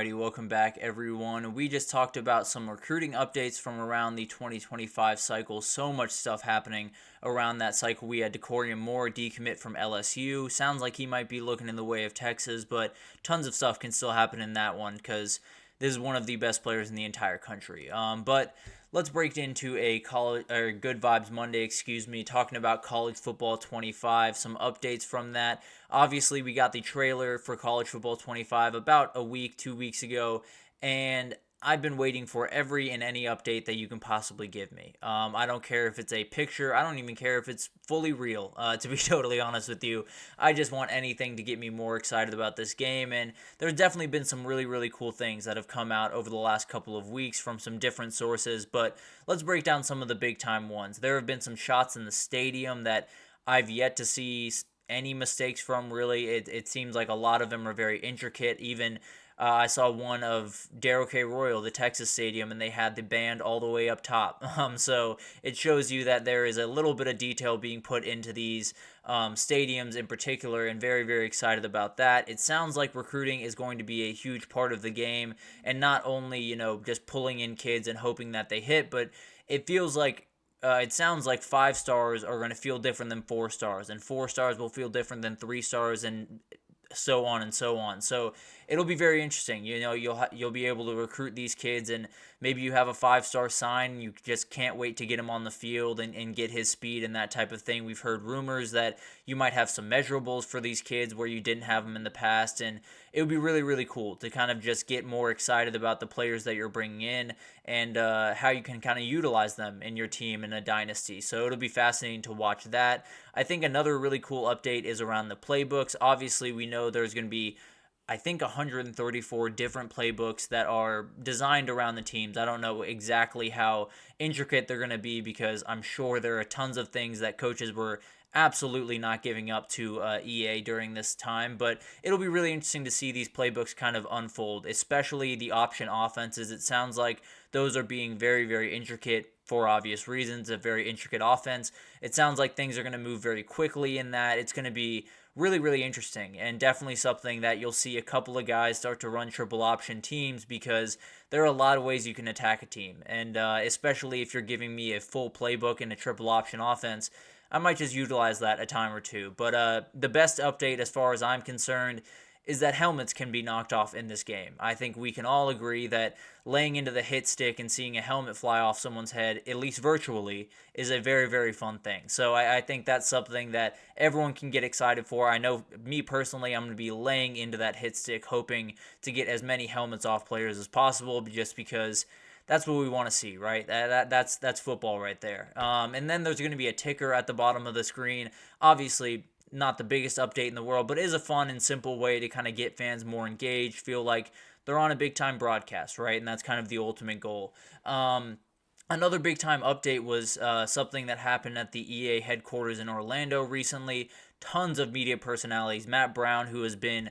Alrighty, welcome back everyone. We just talked about some recruiting updates from around the 2025 cycle. So much stuff happening around that cycle. We had Decorium Moore decommit from LSU. Sounds like he might be looking in the way of Texas, but tons of stuff can still happen in that one because this is one of the best players in the entire country. But let's break into a Good Vibes Monday, talking about College Football 25, some updates from that. Obviously, we got the trailer for College Football 25 about a week, 2 weeks ago, and I've been waiting for every and any update that you can possibly give me. I don't care if it's a picture. I don't even care if it's fully real, to be totally honest with you. I just want anything to get me more excited about this game, and there's definitely been some really, really cool things that have come out over the last couple of weeks from some different sources, but let's break down some of the big-time ones. There have been some shots in the stadium that I've yet to see any mistakes from, really. It seems like a lot of them are very intricate. Even I saw one of Darrell K. Royal, the Texas Stadium, and they had the band all the way up top. So it shows you that there is a little bit of detail being put into these stadiums in particular, and very, very excited about that. It sounds like recruiting is going to be a huge part of the game, and not only, just pulling in kids and hoping that they hit, but it feels like it sounds like 5 stars are going to feel different than 4 stars, and 4 stars will feel different than 3 stars, and so on and so on. So it'll be very interesting. You'll be able to recruit these kids, and maybe you have a 5-star sign. You just can't wait to get him on the field and get his speed and that type of thing. We've heard rumors that you might have some measurables for these kids where you didn't have them in the past, and it would be really, really cool to kind of just get more excited about the players that you're bringing in and how you can kind of utilize them in your team in a dynasty. So it'll be fascinating to watch that. I think another really cool update is around the playbooks. Obviously, we know there's going to be, I think, 134 different playbooks that are designed around the teams. I don't know exactly how intricate they're going to be because I'm sure there are tons of things that coaches were absolutely not giving up to EA during this time, but it'll be really interesting to see these playbooks kind of unfold, especially the option offenses. It sounds like those are being very, very intricate for obvious reasons, a very intricate offense. It sounds like things are going to move very quickly in that. It's going to be really, really interesting, and definitely something that you'll see a couple of guys start to run triple option teams because there are a lot of ways you can attack a team, and especially if you're giving me a full playbook in a triple option offense, I might just utilize that a time or two. But the best update as far as I'm concerned is that helmets can be knocked off in this game. I think we can all agree that laying into the hit stick and seeing a helmet fly off someone's head, at least virtually, is a very, very fun thing. So I think that's something that everyone can get excited for. I know me personally, I'm going to be laying into that hit stick, hoping to get as many helmets off players as possible, just because that's what we want to see, right? That's football right there. And then there's going to be a ticker at the bottom of the screen. Obviously, not the biggest update in the world, but is a fun and simple way to kind of get fans more engaged, feel like they're on a big-time broadcast, right? And that's kind of the ultimate goal. Another big-time update was something that happened at the EA headquarters in Orlando recently. Tons of media personalities. Matt Brown, who has been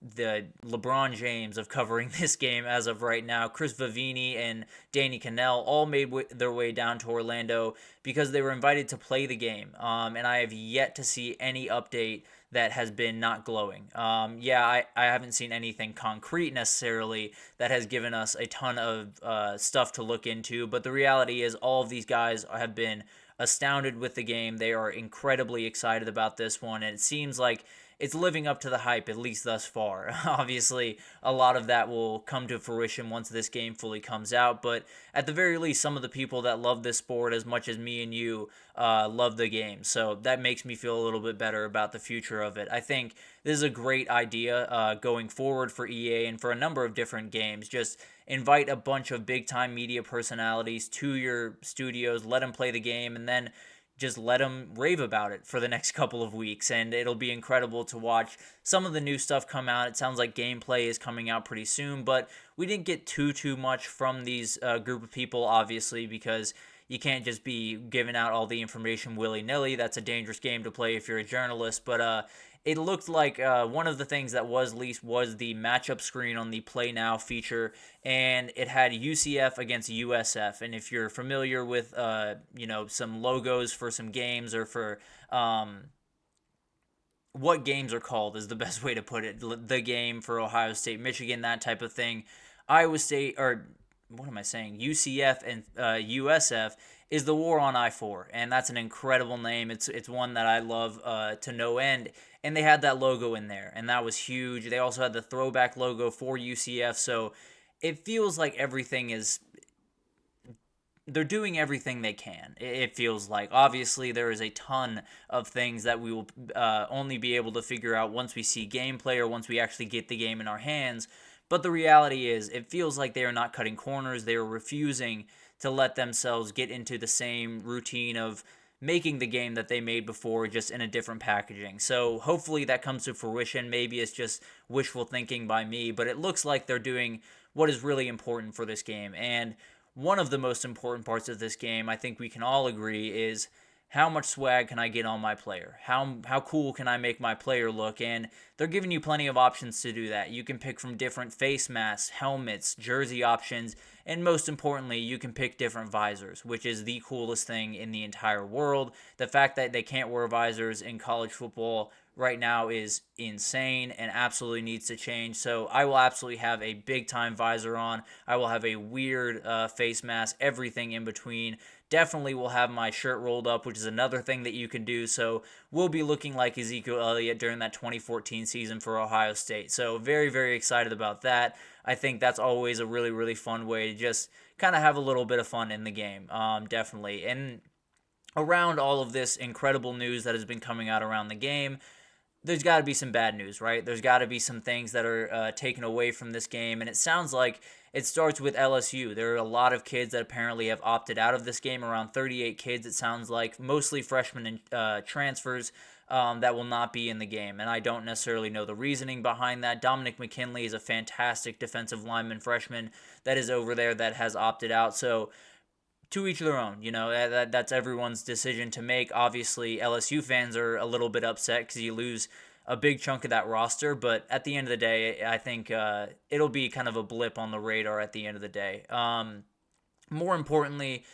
the LeBron James of covering this game as of right now. Chris Vavini and Danny Cannell all made their way down to Orlando because they were invited to play the game. And I have yet to see any update that has been not glowing. I haven't seen anything concrete necessarily that has given us a ton of stuff to look into. But the reality is all of these guys have been astounded with the game. They are incredibly excited about this one. And it seems like it's living up to the hype, at least thus far. Obviously, a lot of that will come to fruition once this game fully comes out, but at the very least, some of the people that love this sport as much as me and you love the game, so that makes me feel a little bit better about the future of it. I think this is a great idea going forward for EA and for a number of different games. Just invite a bunch of big-time media personalities to your studios, let them play the game, and then just let them rave about it for the next couple of weeks, and it'll be incredible to watch some of the new stuff come out. It sounds like gameplay is coming out pretty soon, but we didn't get too much from these group of people, obviously, because you can't just be giving out all the information willy-nilly. That's a dangerous game to play if you're a journalist, but it looked like one of the things that was leased was the matchup screen on the Play Now feature, and it had UCF against USF. And if you're familiar with, some logos for some games or for what games are called is the best way to put it. The game for Ohio State, Michigan, that type of thing. Iowa State, or what am I saying? UCF and USF is the War on I-4, and that's an incredible name. It's one that I love to no end, and they had that logo in there, and that was huge. They also had the throwback logo for UCF, so it feels like everything is they're doing everything they can. It feels like. Obviously, there is a ton of things that we will only be able to figure out once we see gameplay or once we actually get the game in our hands. But the reality is, it feels like they are not cutting corners. They are refusing to let themselves get into the same routine of making the game that they made before, just in a different packaging. So hopefully that comes to fruition. Maybe it's just wishful thinking by me, but it looks like they're doing what is really important for this game. And one of the most important parts of this game, I think we can all agree, is how much swag can I get on my player? How cool can I make my player look? And they're giving you plenty of options to do that. You can pick from different face masks, helmets, jersey options, and most importantly, you can pick different visors, which is the coolest thing in the entire world. The fact that they can't wear visors in college football right now is insane and absolutely needs to change. So I will absolutely have a big time visor on. I will have a weird face mask, everything in between. Definitely will have my shirt rolled up, which is another thing that you can do. So we'll be looking like Ezekiel Elliott during that 2014 season for Ohio State. So very, very excited about that. I think that's always a really, really fun way to just kind of have a little bit of fun in the game. Definitely. And around all of this incredible news that has been coming out around the game, there's got to be some bad news, right? There's got to be some things that are taken away from this game, and it sounds like it starts with LSU. There are a lot of kids that apparently have opted out of this game, around 38 kids, it sounds like, mostly freshmen and transfers that will not be in the game, and I don't necessarily know the reasoning behind that. Dominic McKinley is a fantastic defensive lineman freshman that is over there that has opted out, so to each their own. That's everyone's decision to make. Obviously, LSU fans are a little bit upset because you lose a big chunk of that roster, but at the end of the day, I think it'll be kind of a blip on the radar at the end of the day. More importantly,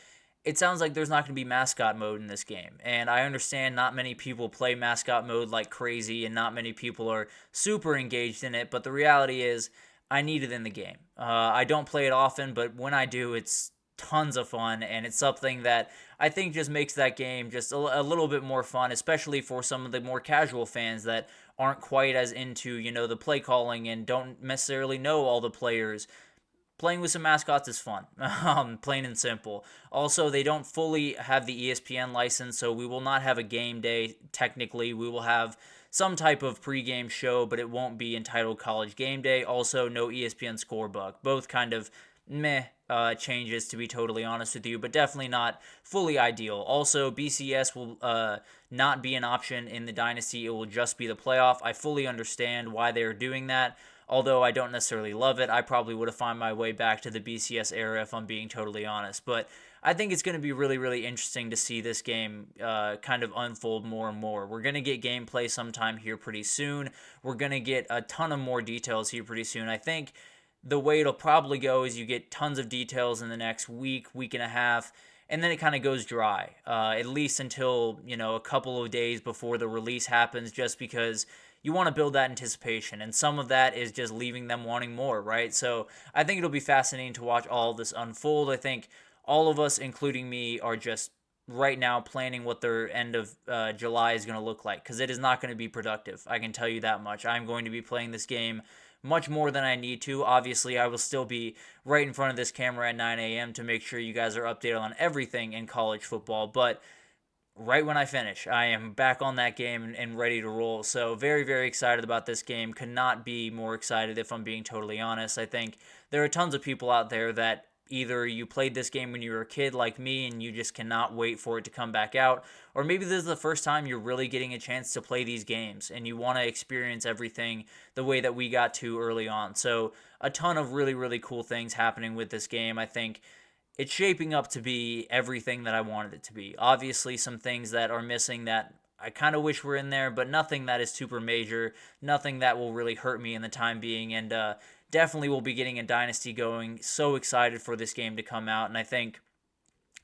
it sounds like there's not going to be mascot mode in this game, and I understand not many people play mascot mode like crazy, and not many people are super engaged in it, but the reality is I need it in the game. I don't play it often, but when I do, it's tons of fun, and it's something that I think just makes that game just a little bit more fun, especially for some of the more casual fans that aren't quite as into, the play calling and don't necessarily know all the players. Playing with some mascots is fun, plain and simple. Also, they don't fully have the ESPN license, so we will not have a game day technically. We will have some type of pregame show, but it won't be entitled College Game Day. Also, no ESPN scorebook. Both kind of meh changes, to be totally honest with you, but definitely not fully ideal. Also, BCS will not be an option in the Dynasty. It will just be the playoff. I fully understand why they're doing that, although I don't necessarily love it. I probably would have found my way back to the BCS era if I'm being totally honest, but I think it's going to be really, really interesting to see this game kind of unfold more and more. We're going to get gameplay sometime here pretty soon. We're going to get a ton of more details here pretty soon. I think the way it'll probably go is you get tons of details in the next week and a half, and then it kind of goes dry, at least until, a couple of days before the release happens, just because you want to build that anticipation, and some of that is just leaving them wanting more, right? So I think it'll be fascinating to watch all of this unfold. I think all of us, including me, are just right now planning what their end of July is going to look like, because it is not going to be productive. I can tell you that much. I'm going to be playing this game much more than I need to. Obviously, I will still be right in front of this camera at 9 a.m. to make sure you guys are updated on everything in college football, but right when I finish, I am back on that game and ready to roll. So very, very excited about this game. Could not be more excited if I'm being totally honest. I think there are tons of people out there that either you played this game when you were a kid like me and you just cannot wait for it to come back out, or maybe this is the first time you're really getting a chance to play these games and you want to experience everything the way that we got to early on. So a ton of really, really cool things happening with this game. I think it's shaping up to be everything that I wanted it to be. Obviously, some things that are missing that I kind of wish were in there, but nothing that is super major, nothing that will really hurt me in the time being, and definitely will be getting a Dynasty going. So excited for this game to come out, and I think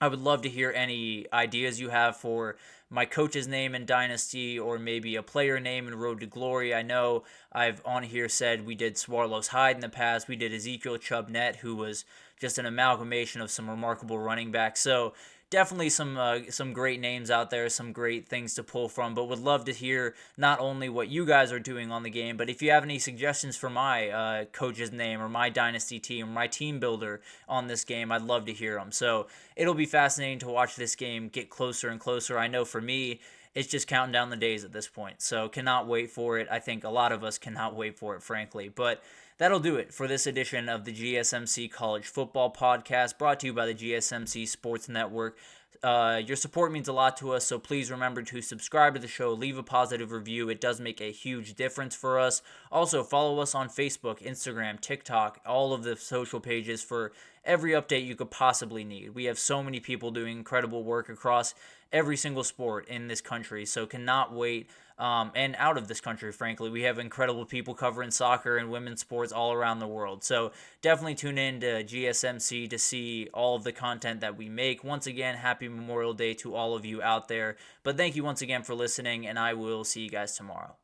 I would love to hear any ideas you have for my coach's name in Dynasty, or maybe a player name in Road to Glory. I know I've on here said we did Swarlow's Hyde in the past. We did Ezekiel Chubbnet, who was just an amalgamation of some remarkable running backs. So definitely some great names out there, some great things to pull from, but would love to hear not only what you guys are doing on the game, but if you have any suggestions for my coach's name or my dynasty team or my team builder on this game, I'd love to hear them. So it'll be fascinating to watch this game get closer and closer. I know for me, it's just counting down the days at this point. So cannot wait for it. I think a lot of us cannot wait for it, frankly. But that'll do it for this edition of the GSMC College Football Podcast, brought to you by the GSMC Sports Network. Your support means a lot to us, so please remember to subscribe to the show, leave a positive review. It does make a huge difference for us. Also, follow us on Facebook, Instagram, TikTok, all of the social pages for every update you could possibly need. We have so many people doing incredible work across every single sport in this country, so cannot wait. And out of this country, frankly, we have incredible people covering soccer and women's sports all around the world. So definitely tune in to GSMC to see all of the content that we make. Once again, happy Memorial Day to all of you out there. But thank you once again for listening, and I will see you guys tomorrow.